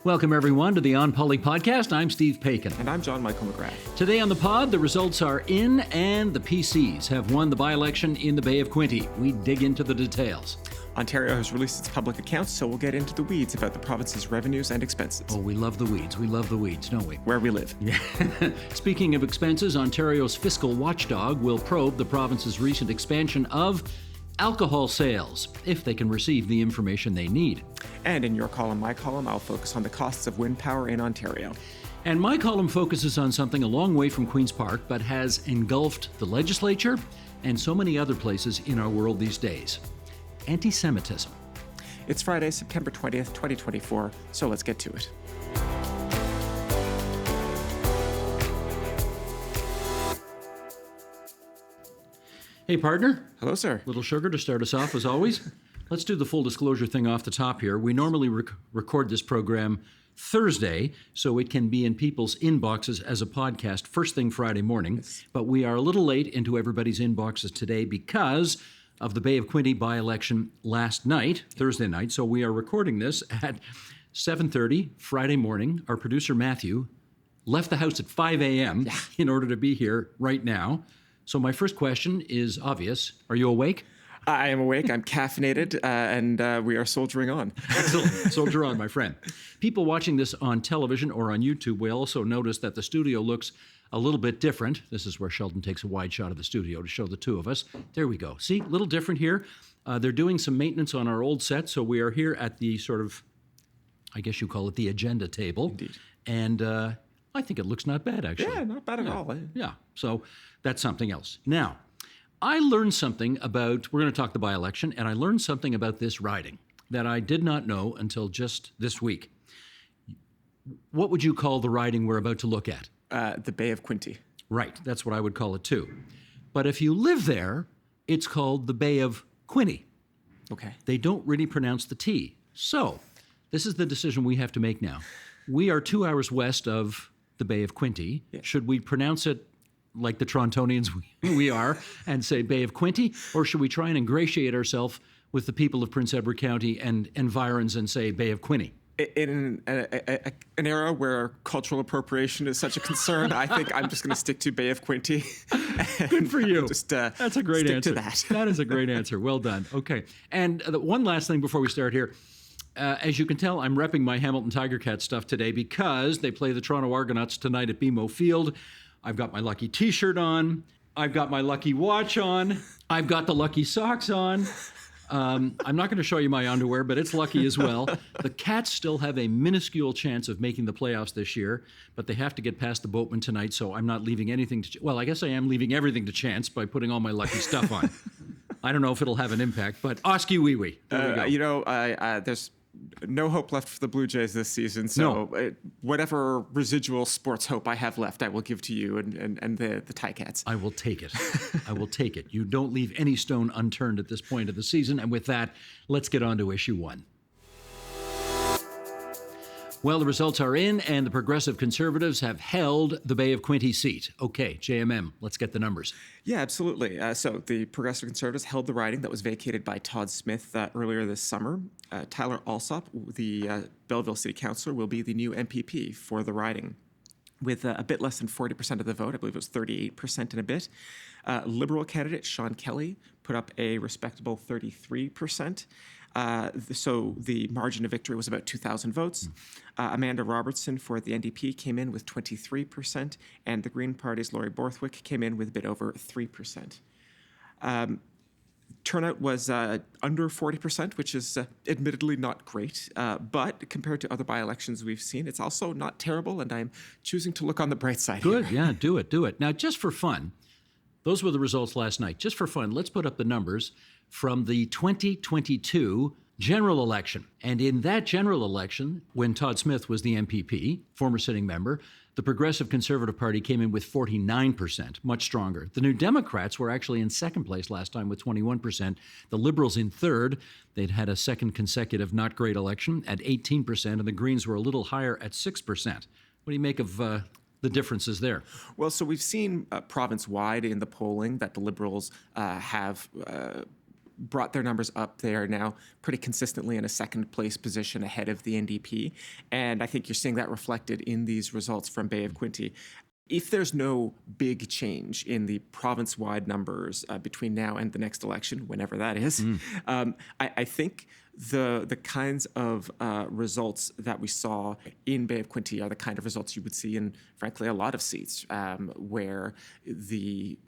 Welcome, everyone, to the On Poly podcast. I'm Steve Paikin. And I'm John Michael McGrath. Today on the pod, the results are in, and the PCs have won the by-election in the Bay of Quinte. We dig into the details. Ontario has released its public accounts, so we'll get into the weeds about the province's revenues and expenses. Oh, we love the weeds. We love the weeds, don't we? Where we live. Yeah. Speaking of expenses, Ontario's fiscal watchdog will probe the province's recent expansion of alcohol sales, if they can receive the information they need. And in your column, my column, I'll focus on the costs of wind power in Ontario. And my column focuses on something a long way from Queen's Park, but has engulfed the legislature and so many other places in our world these days. Anti-Semitism. It's Friday, September 20th, 2024, so let's get to it. Hey, partner. Hello, sir. Little sugar to start us off, as always. Let's do the full disclosure thing off the top here. We normally record this program Thursday, so it can be in people's inboxes as a podcast first thing Friday morning. Yes. But we are a little late into everybody's inboxes today because of the Bay of Quinte by-election last night, Thursday night. So we are recording this at 7:30 Friday morning. Our producer, Matthew, left the house at 5 a.m. in order to be here right now. So my first question is obvious. Are you awake? I am awake, I'm caffeinated, and we are soldiering on. Excellent. Soldier on, my friend. People watching this on television or on YouTube will also notice that the studio looks a little bit different. This is where Sheldon takes a wide shot of the studio to show the two of us. There we go. See, a little different here. They're doing some maintenance on our old set, so we are here at the sort of, I guess you call it the agenda table. Indeed. And I think it looks not bad, actually. Yeah, not bad at all. Yeah, so that's something else. Now, I learned something about, we're going to talk the by-election, and I learned something about this riding that I did not know until just this week. What would you call the riding we're about to look at? The Bay of Quinte. Right, that's what I would call it too. But if you live there, it's called the Bay of Quinte. Okay. They don't really pronounce the T. So, this is the decision we have to make now. We are 2 hours west of the Bay of Quinte. Yeah. Should we pronounce it like the Torontonians we are and say Bay of Quinte, or should we try and ingratiate ourselves with the people of Prince Edward County and environs and say Bay of Quinte? In an era where cultural appropriation is such a concern, I think I'm just going to stick to Bay of Quinte. Good for you. Just, That's a great stick answer. to that. That is a great answer. Well done. Okay. And one last thing before we start here. As you can tell, I'm repping my Hamilton Tiger Cat stuff today because they play the Toronto Argonauts tonight at BMO Field. I've got my lucky T-shirt on. I've got my lucky watch on. I've got the lucky socks on. I'm not going to show you my underwear, but it's lucky as well. The Cats still have a minuscule chance of making the playoffs this year, but they have to get past the Boatmen tonight, so I'm not leaving anything to... Well, I guess I am leaving everything to chance by putting all my lucky stuff on. I don't know if it'll have an impact, but Oski wee wee. There we go. There's no hope left for the Blue Jays this season, so whatever residual sports hope I have left, I will give to you and the Ticats. I will take it. I will take it. You don't leave any stone unturned at this point of the season, and with that, let's get on to issue one. Well, the results are in, and the Progressive Conservatives have held the Bay of Quinte seat. Okay, JMM, let's get the numbers. Yeah, absolutely. So the Progressive Conservatives held the riding that was vacated by Todd Smith earlier this summer. Tyler Alsop, the Belleville City Councillor, will be the new MPP for the riding. With a bit less than 40% of the vote, I believe it was 38% and a bit. Liberal candidate Sean Kelly put up a respectable 33%. So the margin of victory was about 2,000 votes. Amanda Robertson for the NDP came in with 23%, and the Green Party's Laurie Borthwick came in with a bit over 3%. Turnout was under 40%, which is admittedly not great, but compared to other by-elections we've seen, it's also not terrible, and I'm choosing to look on the bright side Good, here. yeah, do it. Now, just for fun, those were the results last night. Just for fun, let's put up the numbers from the 2022 general election. And in that general election, when Todd Smith was the MPP, former sitting member, the Progressive Conservative Party came in with 49%, much stronger. The New Democrats were actually in second place last time with 21%. The Liberals in third. They'd had a second consecutive not great election at 18%, and the Greens were a little higher at 6%. What do you make of the differences there? Well, so we've seen province-wide in the polling that the Liberals have brought their numbers up. They are now pretty consistently in a second place position ahead of the NDP. And I think you're seeing that reflected in these results from Bay of Quinte. If there's no big change in the province-wide numbers between now and the next election, whenever that is, I think the kinds of results that we saw in Bay of Quinte are the kind of results you would see in, frankly, a lot of seats where the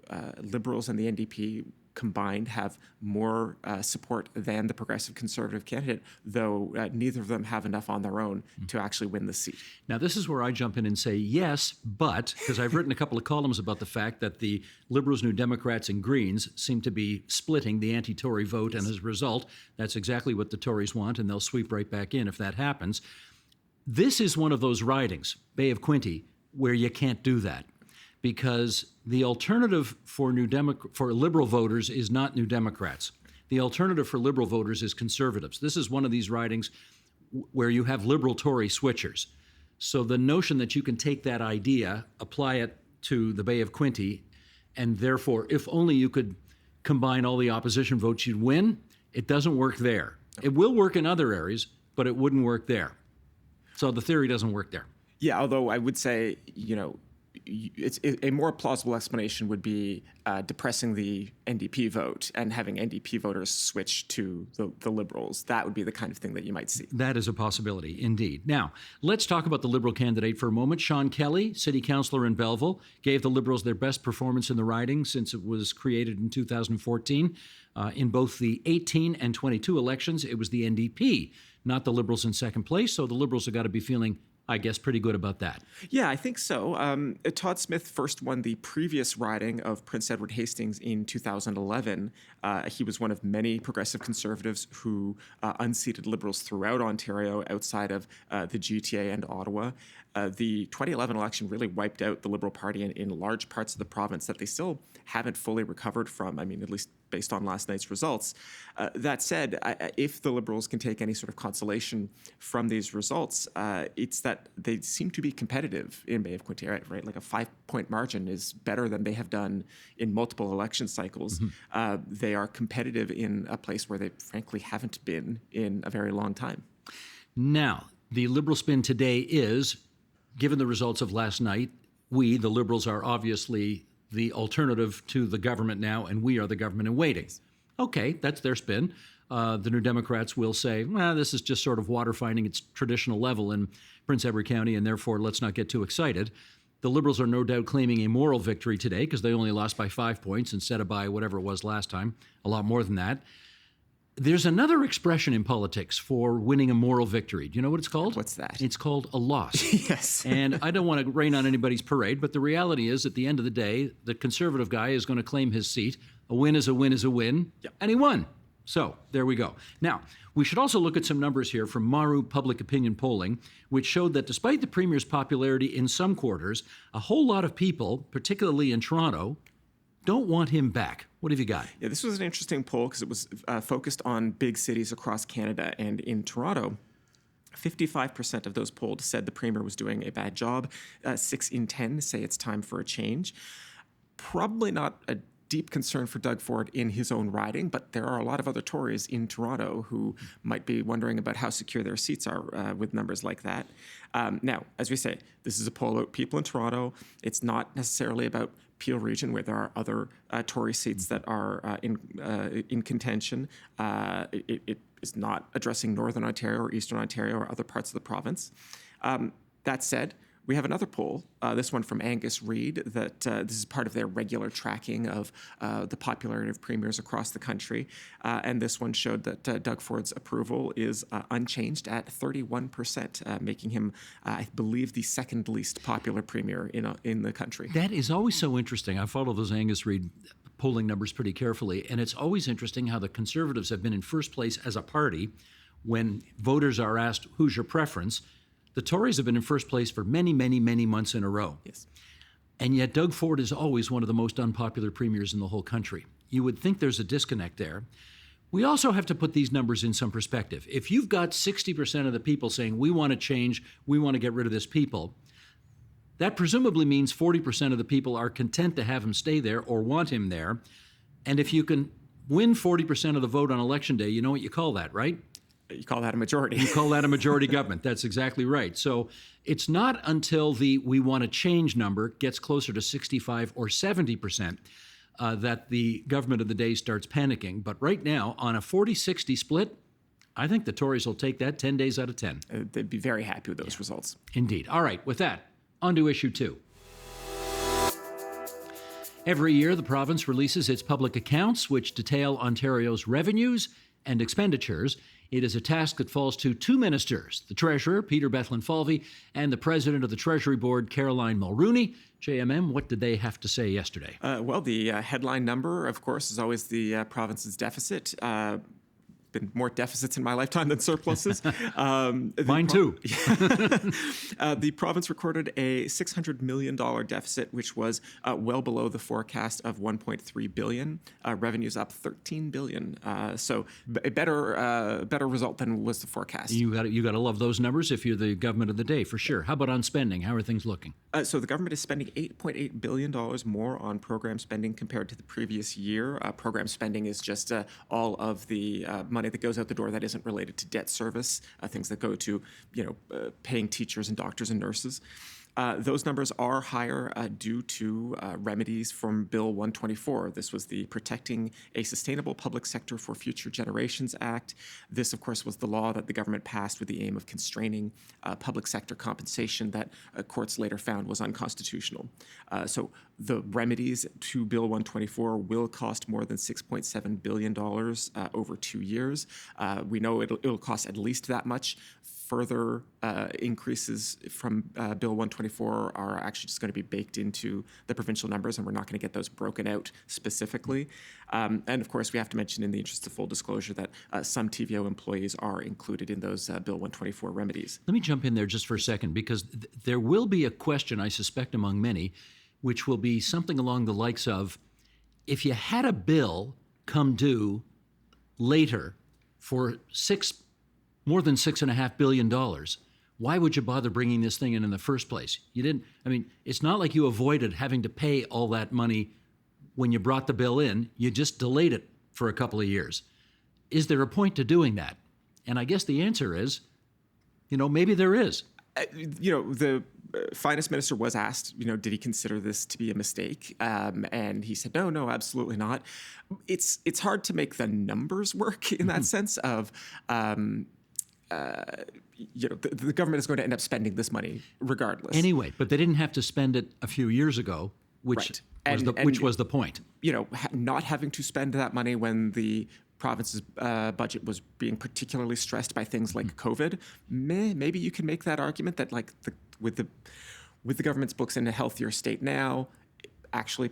Liberals and the NDP combined have more support than the Progressive Conservative candidate, though neither of them have enough on their own to actually win the seat. Now, this is where I jump in and say yes, but, because I've written a couple of columns about the fact that the Liberals, New Democrats, and Greens seem to be splitting the anti-Tory vote, and as a result, that's exactly what the Tories want, and they'll sweep right back in if that happens. This is one of those ridings, Bay of Quinte, where you can't do that, because the alternative for Liberal voters is not New Democrats. The alternative for Liberal voters is Conservatives. This is one of these ridings where you have Liberal-Tory switchers. So the notion that you can take that idea, apply it to the Bay of Quinte, and therefore, if only you could combine all the opposition votes, you'd win, it doesn't work there. It will work in other areas, but it wouldn't work there. So the theory doesn't work there. Yeah, although I would say, it's a more plausible explanation would be depressing the NDP vote and having NDP voters switch to the Liberals. That would be the kind of thing that you might see. That is a possibility, indeed. Now, let's talk about the Liberal candidate for a moment. Sean Kelly, city councillor in Belleville, gave the Liberals their best performance in the riding since it was created in 2014. In both the 18 and 22 elections, it was the NDP, not the Liberals in second place. So the Liberals have got to be feeling, I guess, pretty good about that. Yeah, I think so. Todd Smith first won the previous riding of Prince Edward Hastings in 2011. He was one of many progressive conservatives who unseated Liberals throughout Ontario outside of the GTA and Ottawa. The 2011 election really wiped out the Liberal Party in large parts of the province that they still haven't fully recovered from, I mean, at least based on last night's results. That said, if the Liberals can take any sort of consolation from these results, it's that they seem to be competitive in Bay of Quinte, right? Like a 5-point margin is better than they have done in multiple election cycles. They are competitive in a place where they frankly haven't been in a very long time. Now, the Liberal spin today is, given the results of last night, we, the Liberals, are obviously the alternative to the government now, and we are the government in waiting. Okay, that's their spin. The New Democrats will say, well, this is just sort of water finding its traditional level in Prince Edward County, and therefore let's not get too excited. The Liberals are no doubt claiming a moral victory today because they only lost by 5 points instead of by whatever it was last time, a lot more than that. There's another expression in politics for winning a moral victory. Do you know what it's called? What's that? It's called a loss. Yes. And I don't want to rain on anybody's parade, but the reality is, at the end of the day, the conservative guy is going to claim his seat. A win is a win is a win, and he won. So there we go. Now, we should also look at some numbers here from Maru Public Opinion Polling, which showed that despite the Premier's popularity in some quarters, a whole lot of people, particularly in Toronto, don't want him back. What have you got? Yeah, this was an interesting poll because it was focused on big cities across Canada. And in Toronto, 55% of those polled said the Premier was doing a bad job. 6 in 10 say it's time for a change. Probably not a deep concern for Doug Ford in his own riding, but there are a lot of other Tories in Toronto who might be wondering about how secure their seats are with numbers like that. Now, as we say, this is a poll about people in Toronto. It's not necessarily about Peel region, where there are other Tory seats that are in contention. It is not addressing Northern Ontario or Eastern Ontario or other parts of the province. That said, we have another poll, this one from Angus Reid, that this is part of their regular tracking of the popularity of premiers across the country. And this one showed that Doug Ford's approval is unchanged at 31%, making him, I believe, the second least popular premier in the country. That is always so interesting. I follow those Angus Reid polling numbers pretty carefully, and it's always interesting how the Conservatives have been in first place as a party when voters are asked, who's your preference? The Tories have been in first place for many, many, many months in a row. Yes. And yet Doug Ford is always one of the most unpopular premiers in the whole country. You would think there's a disconnect there. We also have to put these numbers in some perspective. If you've got 60% of the people saying, we want to change, we want to get rid of this people, that presumably means 40% of the people are content to have him stay there or want him there. And if you can win 40% of the vote on election day, you know what you call that, right? You call that a majority. You call that a majority government. That's exactly right. So it's not until the we want to change number gets closer to 65 or 70% that the government of the day starts panicking. But right now, on a 40-60 split, I think the Tories will take that 10 days out of 10. They'd be very happy with those results. Indeed. All right, with that, on to issue 2. Every year, the province releases its public accounts, which detail Ontario's revenues and expenditures. It is a task that falls to 2 ministers, the Treasurer, Peter Bethlen-Falvey, and the President of the Treasury Board, Caroline Mulrooney. JMM, what did they have to say yesterday? Well, the headline number, of course, is always the province's deficit. Been more deficits in my lifetime than surpluses. Mine too. The province recorded a $600 million deficit, which was well below the forecast of $1.3 billion. Revenues up $13 billion. So a better result than was the forecast. You got to love those numbers if you're the government of the day, for sure. How about on spending? How are things looking? So the government is spending $8.8 billion more on program spending compared to the previous year. Program spending is just all of the money that goes out the door that isn't related to debt service, things that go to, paying teachers and doctors and nurses. Those numbers are higher due to remedies from Bill 124. This was the Protecting a Sustainable Public Sector for Future Generations Act. This, of course, was the law that the government passed with the aim of constraining public sector compensation that courts later found was unconstitutional. So the remedies to Bill 124 will cost more than $6.7 billion over 2 years. We know it'll cost at least that much. Further increases from Bill 124 are actually just going to be baked into the provincial numbers, and we're not going to get those broken out specifically. And of course, we have to mention, in the interest of full disclosure, that some TVO employees are included in those Bill 124 remedies. Let me jump in there just for a second, because there will be a question, I suspect, among many, which will be something along the likes of, if you had a bill come due later for more than $6.5 billion, why would you bother bringing this thing in the first place? You didn't. I mean, it's not like you avoided having to pay all that money when you brought the bill in. You just delayed it for a couple of years. Is there a point to doing that? And I guess the answer is, maybe there is. The finance minister was asked, did he consider this to be a mistake? And he said, no, absolutely not. It's hard to make the numbers work in that sense of, the government is going to end up spending this money regardless. Anyway, but they didn't have to spend it a few years ago, which was the point. Not having to spend that money when the province's budget was being particularly stressed by things like COVID, maybe you can make that argument that with the government's books in a healthier state now, actually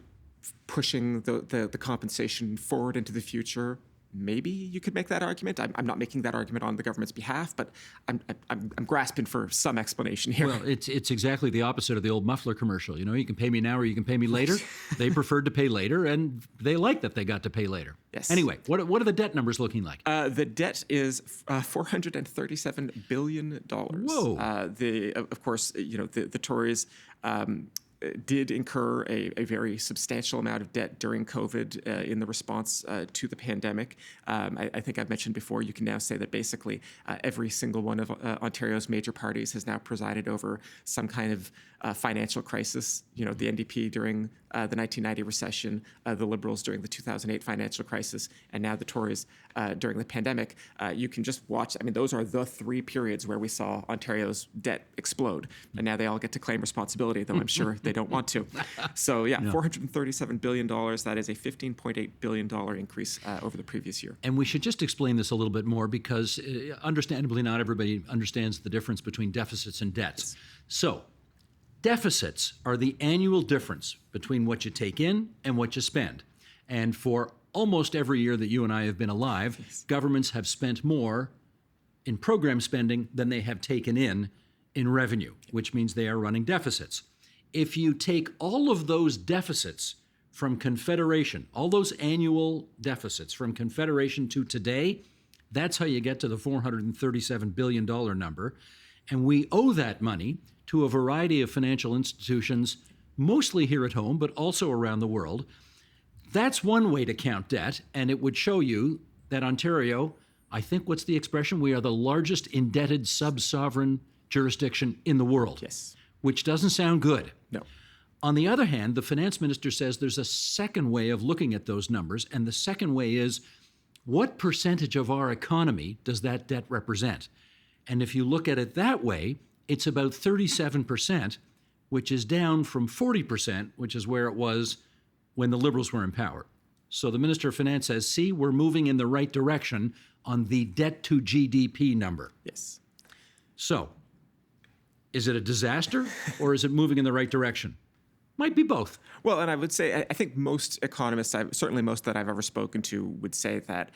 pushing the compensation forward into the future, maybe you could make that argument. I'm not making that argument on the government's behalf, but I'm grasping for some explanation here. Well, it's exactly the opposite of the old muffler commercial. You can pay me now or you can pay me later. They preferred to pay later, and they like that they got to pay later. Yes. Anyway, what are the debt numbers looking like? The debt is $437 billion. Whoa. Of course, the Tories did incur a very substantial amount of debt during COVID in the response to the pandemic. I think I've mentioned before, you can now say that basically every single one of Ontario's major parties has now presided over some kind of financial crisis. The NDP during the 1990 recession, the Liberals during the 2008 financial crisis, and now the Tories during the pandemic. You can just watch. I mean, those are the 3 periods where we saw Ontario's debt explode, and now they all get to claim responsibility, though I'm sure they don't want to. So $437 billion. That is a $15.8 billion increase over the previous year. And we should just explain this a little bit more, because understandably not everybody understands the difference between deficits and debts. So deficits are the annual difference between what you take in and what you spend. And for almost every year that you and I have been alive, governments have spent more in program spending than they have taken in revenue, which means they are running deficits. If you take all of those deficits from Confederation, all those annual deficits from Confederation to today, that's how you get to the $437 billion number. And we owe that money to a variety of financial institutions, mostly here at home, but also around the world. That's one way to count debt, and it would show you that Ontario, I think what's the expression? We are the largest indebted sub-sovereign jurisdiction in the world. Yes. Which doesn't sound good. No. On the other hand, the finance minister says there's a second way of looking at those numbers, and the second way is what percentage of our economy does that debt represent? And if you look at it that way, it's about 37%, which is down from 40%, which is where it was when the Liberals were in power. So the Minister of Finance says, see, we're moving in the right direction on the debt to GDP number. Yes. So, is it a disaster or is it moving in the right direction? Might be both. Well, and I would say, I think most economists, certainly most that I've ever spoken to, would say that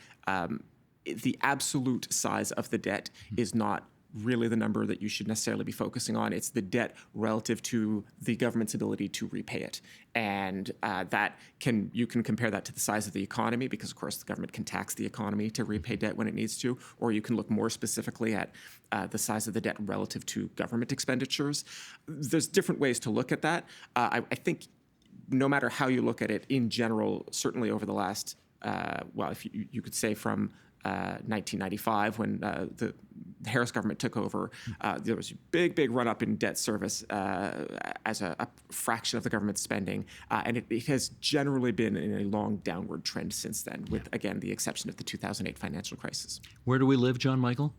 the absolute size of the debt is not really the number that you should necessarily be focusing on. It's the debt relative to the government's ability to repay it. And you can compare that to the size of the economy, because of course the government can tax the economy to repay debt when it needs to, or you can look more specifically at the size of the debt relative to government expenditures. There's different ways to look at that. I think no matter how you look at it, in general, certainly over the last, if you could say from 1995, when the Harris government took over, there was a big run-up in debt service as a fraction of the government's spending, and it has generally been in a long downward trend since then, with, again, the exception of the 2008 financial crisis. Where do we live, John Michael?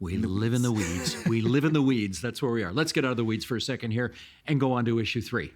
We live in the weeds. We live in the weeds. That's where we are. Let's get out of the weeds for a second here and go on to issue 3.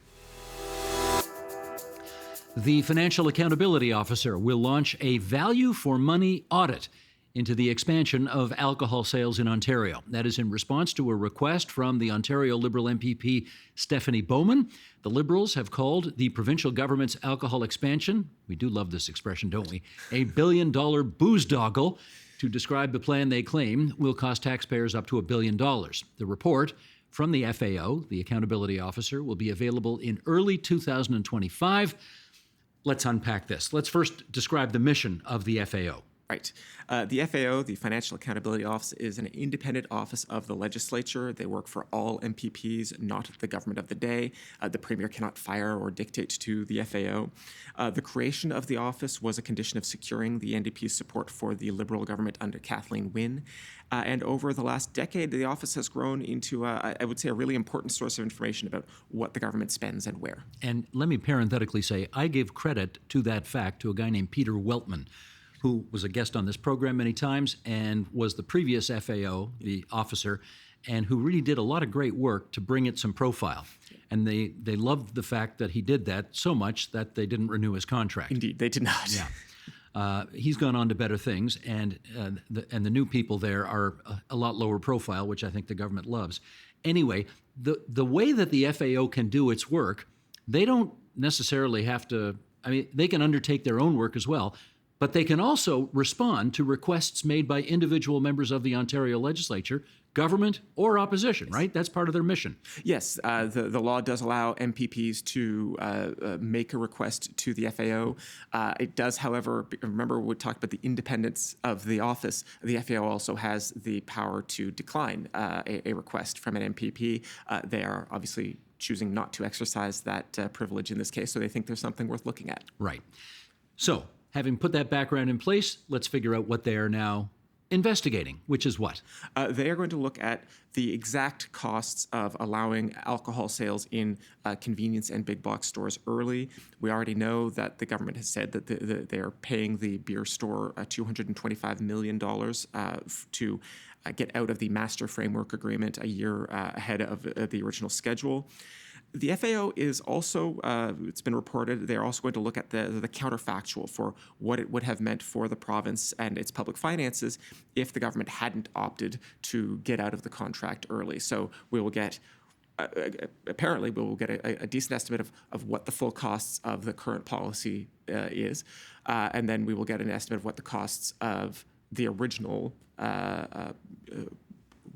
The Financial Accountability Officer will launch a value for money audit into the expansion of alcohol sales in Ontario. That is in response to a request from the Ontario Liberal MPP Stephanie Bowman. The Liberals have called the provincial government's alcohol expansion, we do love this expression, don't we, a $1 billion boozedoggle to describe the plan they claim will cost taxpayers up to $1 billion. The report from the FAO, the Accountability Officer, will be available in early 2025. Let's unpack this. Let's first describe the mission of the FAO. Right. The FAO, the Financial Accountability Office, is an independent office of the legislature. They work for all MPPs, not the government of the day. The Premier cannot fire or dictate to the FAO. The creation of the office was a condition of securing the NDP's support for the Liberal government under Kathleen Wynne. And over the last decade, the office has grown into, I would say, a really important source of information about what the government spends and where. And let me parenthetically say, I give credit to that fact to a guy named Peter Weltman, who was a guest on this program many times and was the previous FAO, the officer, and who really did a lot of great work to bring it some profile. And they loved the fact that he did that so much that they didn't renew his contract. Indeed, they did not. Yeah. He's gone on to better things, and the new people there are a lot lower profile, which I think the government loves. Anyway, the way that the FAO can do its work, they don't necessarily have to, they can undertake their own work as well, but they can also respond to requests made by individual members of the Ontario legislature, government or opposition, right? That's part of their mission. Yes, the law does allow MPPs to make a request to the FAO. It does, however, remember we talked about the independence of the office. The FAO also has the power to decline a request from an MPP. They are obviously choosing not to exercise that privilege in this case, so they think there's something worth looking at. Right. So, having put that background in place, let's figure out what they are now investigating, which is what? They are going to look at the exact costs of allowing alcohol sales in convenience and big box stores early. We already know that the government has said that they are paying the beer store $225 million to get out of the master framework agreement a year ahead of the original schedule. The FAO is also, it's been reported, they're also going to look at the counterfactual for what it would have meant for the province and its public finances if the government hadn't opted to get out of the contract early. So we will get, apparently we will get a decent estimate of what the full costs of the current policy is, and then we will get an estimate of what the costs of the original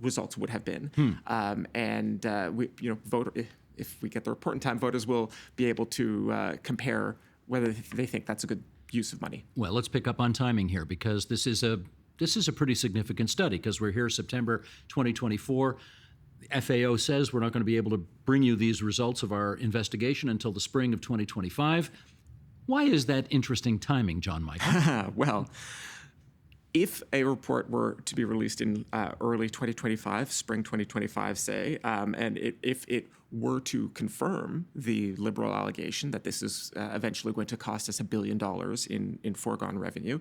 results would have been. If we get the report in time, voters will be able to compare whether they think that's a good use of money. Well, let's pick up on timing here, because this is a pretty significant study, because we're here September 2024. The FAO says we're not going to be able to bring you these results of our investigation until the spring of 2025. Why is that interesting timing, John Michael? Well, if a report were to be released in early 2025, spring 2025, say, and if it were to confirm the Liberal allegation that this is eventually going to cost us $1 billion in foregone revenue,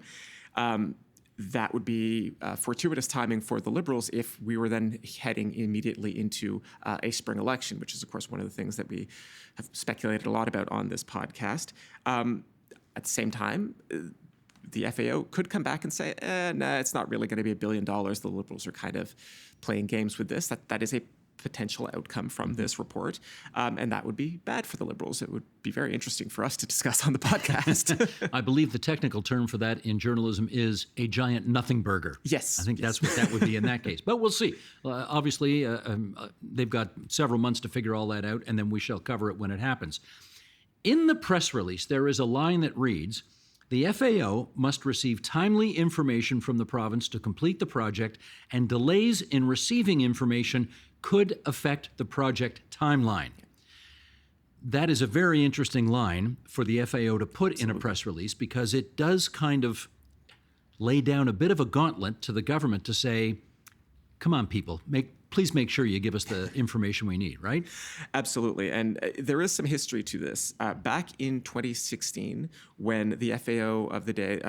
that would be fortuitous timing for the Liberals if we were then heading immediately into a spring election, which is, of course, one of the things that we have speculated a lot about on this podcast. At the same time, the FAO could come back and say, no, it's not really going to be $1 billion. The Liberals are kind of playing games with this. That is a potential outcome from this report. And that would be bad for the Liberals. It would be very interesting for us to discuss on the podcast. I believe the technical term for that in journalism is a giant nothing burger. Yes. I think that's what that would be in that case. But we'll see. Obviously, they've got several months to figure all that out, and then we shall cover it when it happens. In the press release, there is a line that reads, "The FAO must receive timely information from the province to complete the project, and delays in receiving information could affect the project timeline." That is a very interesting line for the FAO to put in a press release, because it does kind of lay down a bit of a gauntlet to the government to say, come on, people, please make sure you give us the information we need, right? Absolutely. And there is some history to this. Back in 2016, when the FAO of the day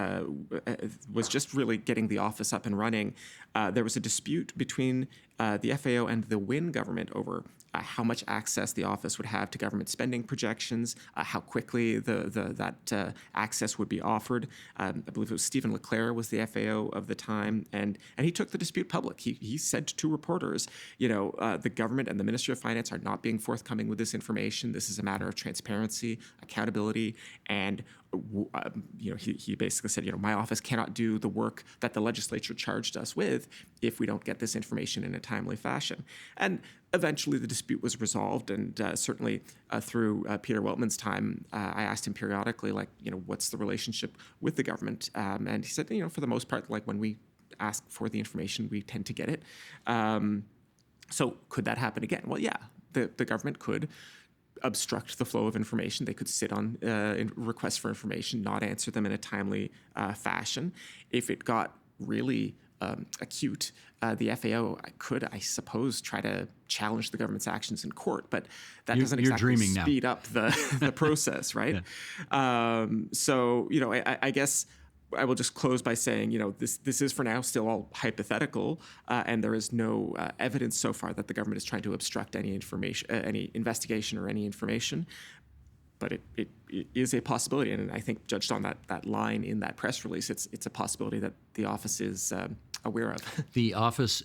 was just really getting the office up and running, there was a dispute between the FAO and the Wynne government over how much access the office would have to government spending projections, how quickly that access would be offered. I believe it was Stephen Leclerc was the FAO of the time, and he took the dispute public. He said to reporters, the government and the Ministry of Finance are not being forthcoming with this information. This is a matter of transparency, accountability, and he basically said, my office cannot do the work that the legislature charged us with if we don't get this information in a timely fashion. And eventually the dispute was resolved, and certainly through Peter Weltman's time, I asked him periodically, what's the relationship with the government? And he said, for the most part, when we ask for the information, we tend to get it. So could that happen again? Well, yeah, the government could obstruct the flow of information. They could sit on requests for information, not answer them in a timely fashion. If it got really acute, the FAO could, I suppose, try to challenge the government's actions in court, but that doesn't exactly speed up the process, right? Yeah. So, I guess I will just close by saying, this is for now still all hypothetical, and there is no evidence so far that the government is trying to obstruct any information, any investigation or any information. But it is a possibility, and I think judged on that line in that press release, it's a possibility that the office is aware of. The office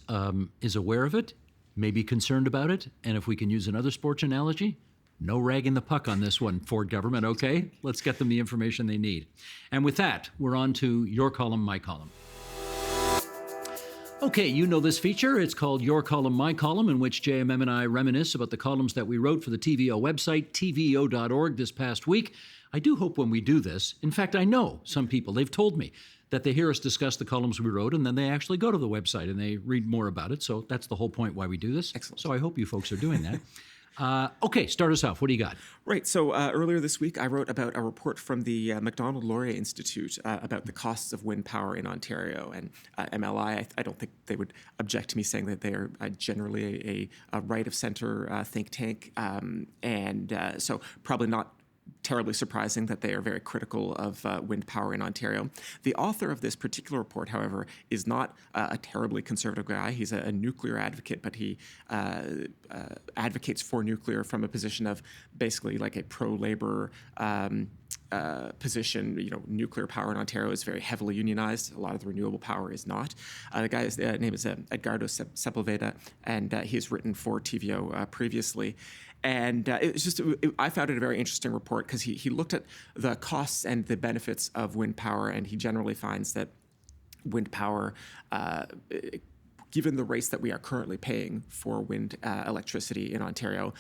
is aware of it, may be concerned about it, and if we can use another sports analogy, no ragging the puck on this one, Ford government, okay? Let's get them the information they need. And with that, we're on to Your Column, My Column. Okay, you know this feature. It's called Your Column, My Column, in which JMM and I reminisce about the columns that we wrote for the TVO website, tvo.org, this past week. I do hope when we do this, in fact, I know some people, they've told me that they hear us discuss the columns we wrote, and then they actually go to the website and they read more about it. So that's the whole point why we do this. Excellent. So I hope you folks are doing that. Okay, start us off. What do you got? Right. So earlier this week, I wrote about a report from the Macdonald-Laurier Institute about the costs of wind power in Ontario. And MLI, I don't think they would object to me saying that they are generally a right-of-center think tank. So probably not terribly surprising that they are very critical of wind power in Ontario. The author of this particular report, however, is not a terribly conservative guy. He's a nuclear advocate, but he advocates for nuclear from a position of basically like a pro-labor position. Nuclear power in Ontario is very heavily unionized. A lot of the renewable power is not. The guy's name is Edgardo Sepulveda, and he has written for TVO previously. And I found it a very interesting report because he looked at the costs and the benefits of wind power, and he generally finds that wind power, given the rates that we are currently paying for wind electricity in Ontario,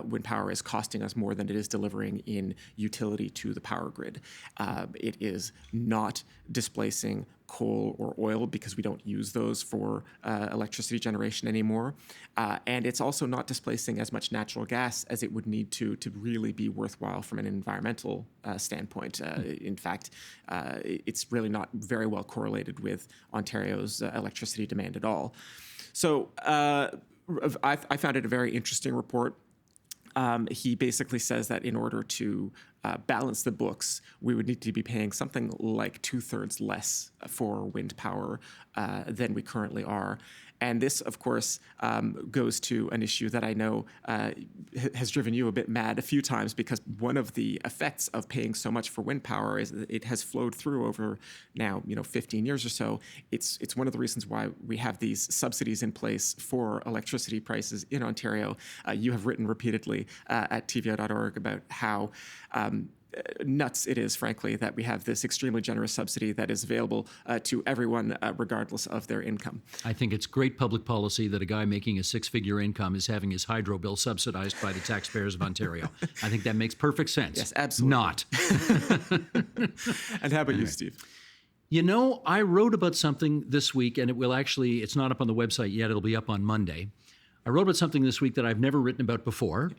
wind power is costing us more than it is delivering in utility to the power grid. It is not displacing coal or oil because we don't use those for electricity generation anymore. And it's also not displacing as much natural gas as it would need to really be worthwhile from an environmental standpoint. In fact, it's really not very well correlated with Ontario's electricity demand at all. So I found it a very interesting report. He basically says that in order to balance the books, we would need to be paying something like 2/3 less for wind power than we currently are. And this, of course, goes to an issue that I know has driven you a bit mad a few times, because one of the effects of paying so much for wind power is that it has flowed through over now, 15 years or so. It's one of the reasons why we have these subsidies in place for electricity prices in Ontario. You have written repeatedly at tvO.org about how nuts it is, frankly, that we have this extremely generous subsidy that is available to everyone, regardless of their income. I think it's great public policy that a guy making a six-figure income is having his hydro bill subsidized by the taxpayers of Ontario. I think that makes perfect sense. Yes, absolutely. Not. And how about you, Steve? I wrote about something this week, and it's not up on the website yet, it'll be up on Monday. I wrote about something this week that I've never written about before,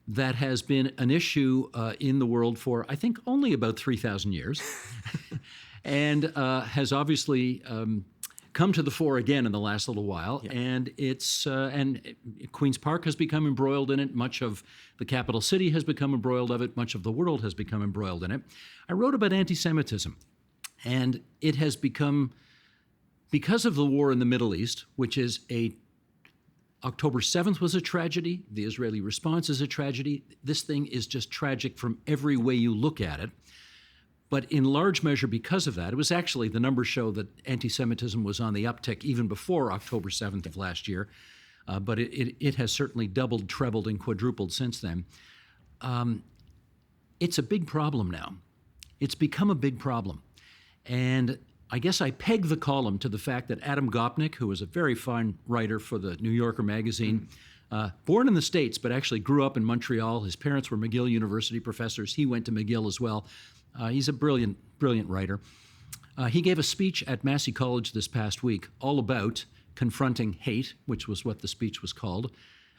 that has been an issue in the world for, I think, only about 3,000 years, and has obviously come to the fore again in the last little while. Yeah. And and Queen's Park has become embroiled in it. Much of the capital city has become embroiled of it. Much of the world has become embroiled in it. I wrote about anti-Semitism, and it has become, because of the war in the Middle East, which is October 7th was a tragedy. The Israeli response is a tragedy. This thing is just tragic from every way you look at it. But in large measure because of that, it was actually, the numbers show that anti-Semitism was on the uptick even before October 7th of last year. But it has certainly doubled, trebled, and quadrupled since then. It's a big problem now. It's become a big problem. And I guess I peg the column to the fact that Adam Gopnik, who was a very fine writer for the New Yorker magazine, born in the States, but actually grew up in Montreal. His parents were McGill University professors. He went to McGill as well. He's a brilliant, brilliant writer. He gave a speech at Massey College this past week all about confronting hate, which was what the speech was called,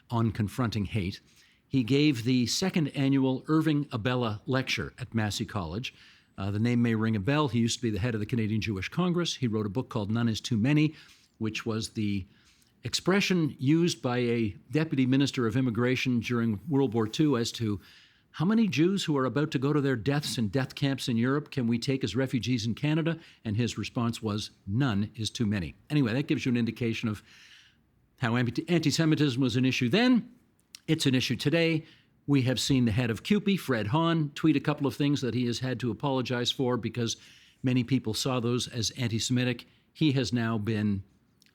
on confronting hate. He gave the second annual Irving Abella Lecture at Massey College. The name may ring a bell. He used to be the head of the Canadian Jewish Congress. He wrote a book called None is Too Many, which was the expression used by a deputy minister of immigration during World War II as to how many Jews who are about to go to their deaths in death camps in Europe can we take as refugees in Canada? And his response was, none is too many. Anyway, that gives you an indication of how anti-Semitism was an issue then. It's an issue today. We have seen the head of CUPE, Fred Hahn, tweet a couple of things that he has had to apologize for because many people saw those as anti-Semitic. He has now been,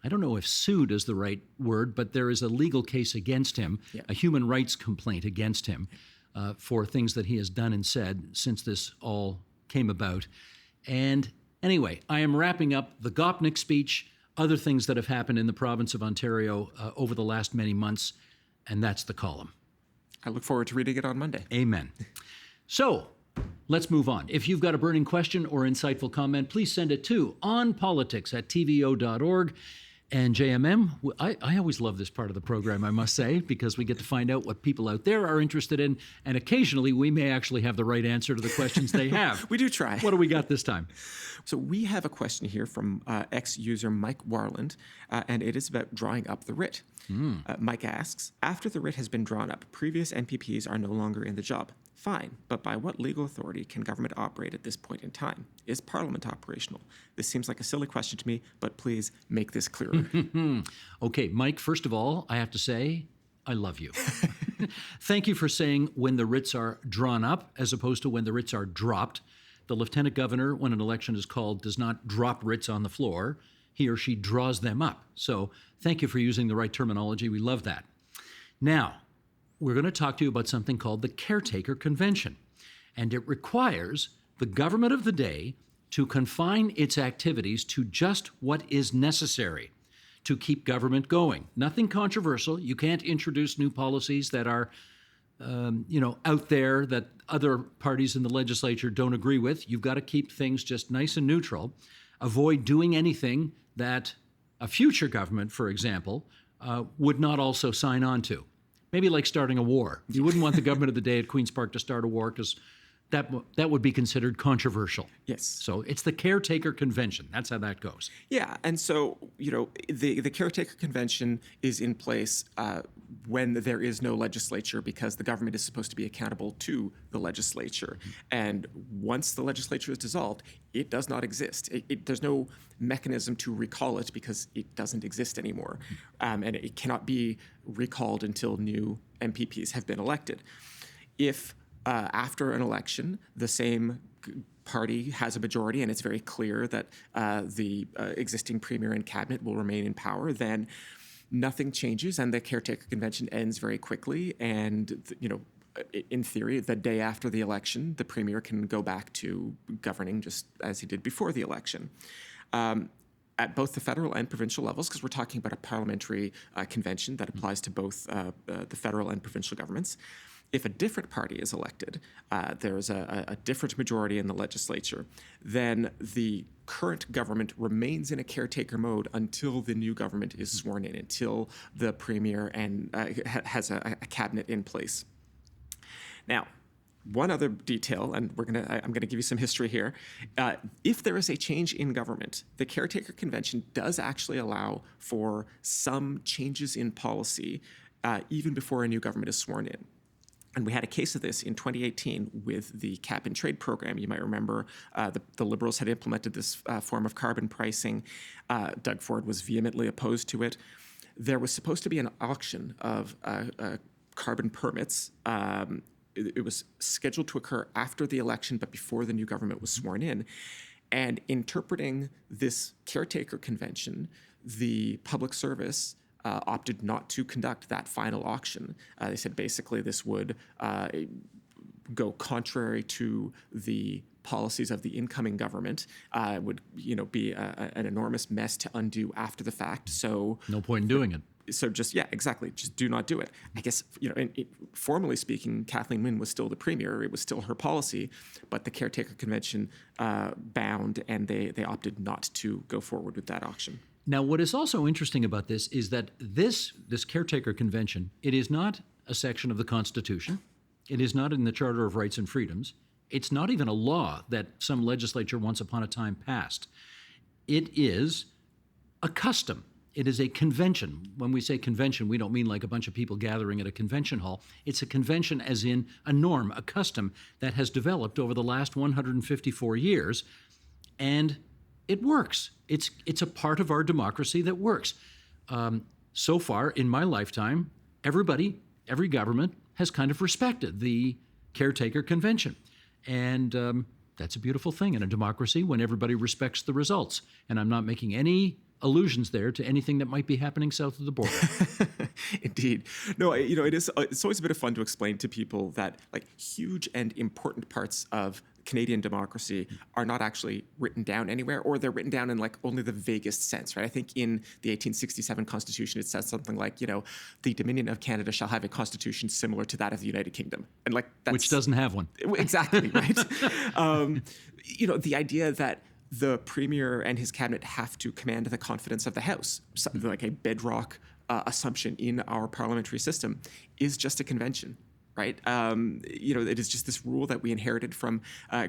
I don't know if sued is the right word, but there is a legal case against him, a human rights complaint against him for things that he has done and said since this all came about. And anyway, I am wrapping up the Gopnik speech, other things that have happened in the province of Ontario over the last many months, and that's the column. I look forward to reading it on Monday. Amen. So let's move on. If you've got a burning question or insightful comment, please send it to onpolitics@tvo.org. And JMM, I always love this part of the program, I must say, because we get to find out what people out there are interested in, and occasionally we may actually have the right answer to the questions they have. We do try. What do we got this time? So we have a question here from ex-user Mike Warland, and it is about drawing up the writ. Mike asks, after the writ has been drawn up, previous MPPs are no longer in the job. Fine, but by what legal authority can government operate at this point in time? Is Parliament operational? This seems like a silly question to me, but please make this clearer. Okay, Mike, first of all, I have to say, I love you. Thank you for saying when the writs are drawn up as opposed to when the writs are dropped. The Lieutenant Governor, when an election is called, does not drop writs on the floor. He or she draws them up. So thank you for using the right terminology. We love that. Now, we're going to talk to you about something called the Caretaker Convention. And it requires the government of the day to confine its activities to just what is necessary to keep government going. Nothing controversial. You can't introduce new policies that are out there that other parties in the legislature don't agree with. You've got to keep things just nice and neutral. avoid doing anything that a future government, for example, would not also sign on to. Maybe like starting a war. You wouldn't want the government of the day at Queen's Park to start a war because that would be considered controversial. Yes. So it's the Caretaker Convention. That's how that goes. Yeah, and so the Caretaker Convention is in place when there is no legislature because the government is supposed to be accountable to the legislature. And once the legislature is dissolved, it does not exist. There's no mechanism to recall it because it doesn't exist anymore, and it cannot be recalled until new MPPs have been elected. If after an election, the same party has a majority and it's very clear that the existing premier and cabinet will remain in power, then nothing changes and the Caretaker Convention ends very quickly. And, in theory, the day after the election, the premier can go back to governing just as he did before the election. At both the federal and provincial levels, because we're talking about a parliamentary convention that applies to both the federal and provincial governments. If a different party is elected, there's a different majority in the legislature, then the current government remains in a caretaker mode until the new government is sworn in, until the premier and has a cabinet in place. Now, one other detail, and I'm gonna give you some history here. If there is a change in government, the Caretaker Convention does actually allow for some changes in policy even before a new government is sworn in. And we had a case of this in 2018 with the cap and trade program. You might remember the Liberals had implemented this form of carbon pricing. Doug Ford was vehemently opposed to it. There was supposed to be an auction of carbon permits. It was scheduled to occur after the election, but before the new government was sworn in. And interpreting this caretaker convention, the public service opted not to conduct that final auction. They said basically this would go contrary to the policies of the incoming government. It would, be an enormous mess to undo after the fact. So no point in doing it. So just do not do it. I guess, formally speaking, Kathleen Wynne was still the premier. It was still her policy, but the Caretaker Convention bound, and they opted not to go forward with that auction. Now, what is also interesting about this is that this Caretaker Convention, it is not a section of the Constitution. It is not in the Charter of Rights and Freedoms. It's not even a law that some legislature once upon a time passed. It is a custom. It is a convention. When we say convention, we don't mean like a bunch of people gathering at a convention hall. It's a convention as in a norm, a custom that has developed over the last 154 years, and it works. It's a part of our democracy that works. So far, in my lifetime, every government has kind of respected the Caretaker Convention. And that's a beautiful thing in a democracy when everybody respects the results. And I'm not making any allusions there to anything that might be happening south of the border. Indeed. No, it's always a bit of fun to explain to people that huge and important parts of Canadian democracy are not actually written down anywhere, or they're written down in only the vaguest sense, right? I think in the 1867 Constitution, it says something like, the Dominion of Canada shall have a constitution similar to that of the United Kingdom. And that's... Which doesn't have one. Exactly, right? The idea that the premier and his cabinet have to command the confidence of the House, something like a bedrock assumption in our parliamentary system, is just a convention. Right? It is just this rule that we inherited from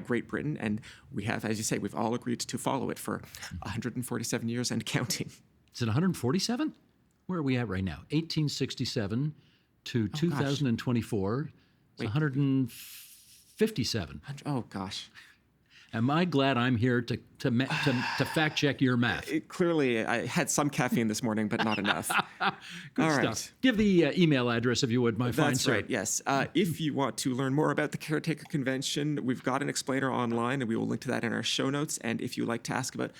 Great Britain, and we have, as you say, we've all agreed to follow it for 147 years and counting. Is it 147? Where are we at right now? 1867 to 2024. It's 157. Oh, gosh. Am I glad I'm here to fact check your math? Clearly, I had some caffeine this morning, but not enough. Good All stuff. Right. Give the email address, if you would, my fine sir. That's right, yes. If you want to learn more about the Caretaker Convention, we've got an explainer online, and we will link to that in our show notes. And if you'd like to ask about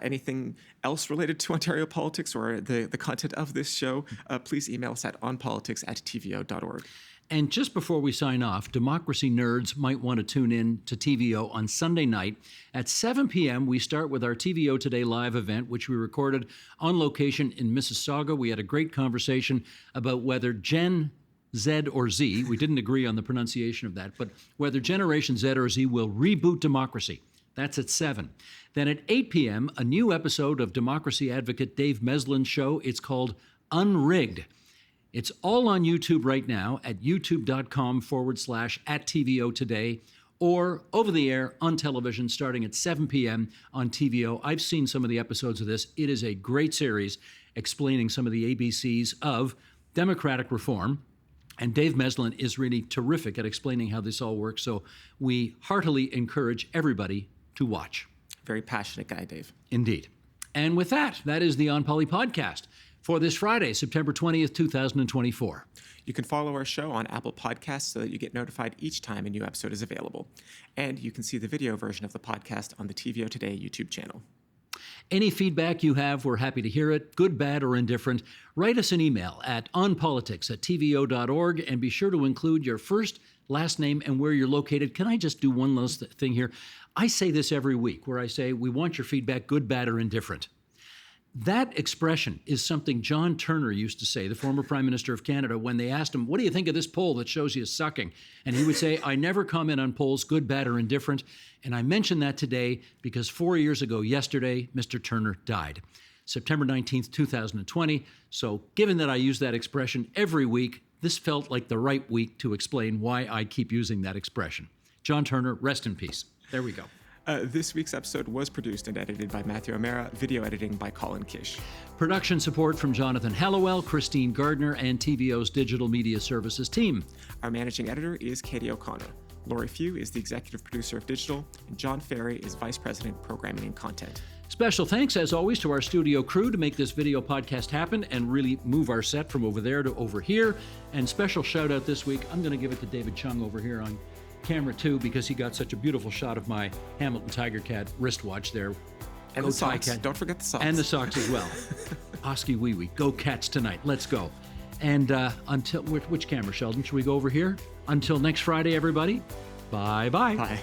anything else related to Ontario politics or the content of this show, please email us at onpolitics@tvo.org. And just before we sign off, democracy nerds might want to tune in to TVO on Sunday night. At 7 p.m., we start with our TVO Today live event, which we recorded on location in Mississauga. We had a great conversation about whether Gen Z or Z, we didn't agree on the pronunciation of that, but whether Generation Z or Z will reboot democracy. That's at 7. Then at 8 p.m., a new episode of democracy advocate Dave Meslin's show. It's called Unrigged. It's all on YouTube right now at youtube.com/@TVO Today, or over the air on television starting at 7 p.m. on TVO. I've seen some of the episodes of this. It is a great series explaining some of the ABCs of democratic reform. And Dave Meslin is really terrific at explaining how this all works. So we heartily encourage everybody to watch. Very passionate guy, Dave. Indeed. And with that, that is the On Poly podcast for this Friday, September 20th, 2024. You can follow our show on Apple Podcasts so that you get notified each time a new episode is available. And you can see the video version of the podcast on the TVO Today YouTube channel. Any feedback you have, we're happy to hear it, good, bad, or indifferent. Write us an email at onpolitics@tvo.org and be sure to include your first, last name, and where you're located. Can I just do one last thing here? I say this every week where I say, we want your feedback, good, bad, or indifferent. That expression is something John Turner used to say, the former Prime Minister of Canada, when they asked him, what do you think of this poll that shows you sucking? And he would say, I never comment on polls, good, bad, or indifferent. And I mention that today because 4 years ago yesterday, Mr. Turner died. September 19th, 2020. So given that I use that expression every week, this felt like the right week to explain why I keep using that expression. John Turner, rest in peace. There we go. This week's episode was produced and edited by Matthew O'Mara, video editing by Colin Kish. Production support from Jonathan Hallowell, Christine Gardner, and TVO's Digital Media Services team. Our managing editor is Katie O'Connor. Lori Few is the executive producer of Digital, and John Ferry is vice president, programming and content. Special thanks, as always, to our studio crew to make this video podcast happen and really move our set from over there to over here. And special shout out this week, I'm going to give it to David Chung over here on camera 2 because he got such a beautiful shot of my Hamilton Tiger Cat wristwatch there. And Go the socks. Cat. Don't forget the socks. And the socks as well. Oski wee wee. Go Cats tonight. Let's go. And until which camera, Sheldon? Should we go over here? Until next Friday, everybody. Bye-bye. Bye.